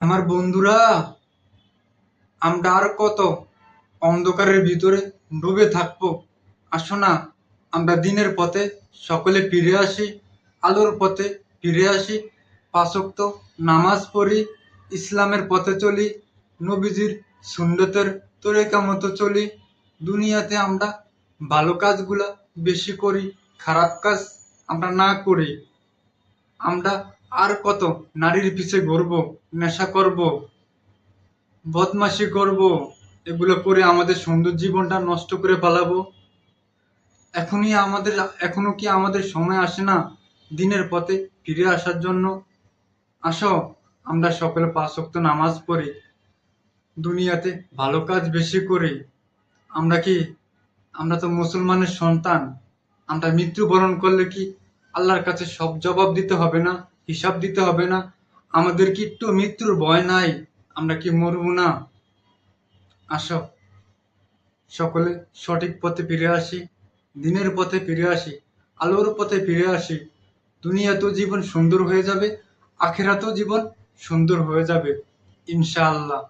আমার বন্ধুরা, আমরা আর কত অন্ধকারের ভিতরে ডুবে থাকবো? আসো না, আমরা দিনের পথে সকলে ফিরে আসি, আলোর পথে ফিরে আসি, পাঁচ ওয়াক্ত নামাজ পড়ি, ইসলামের পথে চলি, নবীজির সুন্নতের তরিকা মতো চলি। দুনিয়াতে আমরা ভালো কাজগুলা বেশি করি, খারাপ কাজ আমরা না করি। আমরা আর কত নারীর পিছে ঘুরবো, নেশা করব, বদমাশি করব, এগুলো করে আমাদের সুন্দর জীবনটা নষ্ট করে ফেলাবো। এখনো কি আমাদের সময় আসে না দিনের পথে ফিরে আসার জন্য? আসো, আমরা সকলে পাঁচ ওয়াক্ত নামাজ পড়ি, দুনিয়াতে ভালো কাজ বেশি করি। আমরা কি আমরা তো মুসলমানের সন্তান। আমরা মৃত্যুবরণ করলে কি আল্লাহর কাছে সব জবাব দিতে হবে না? হিসাব দিতে হবে না? আমাদের কি একটু মৃত্যুর ভয় নাই? আমরা কি মরবো না? আসো, সকলে সঠিক পথে ফিরে আসি, দিনের পথে ফিরে আসি, আলোর পথে ফিরে আসি। দুনিয়াতেও জীবন সুন্দর হয়ে যাবে, আখেরাতেও জীবন সুন্দর হয়ে যাবে, ইনশাআল্লাহ।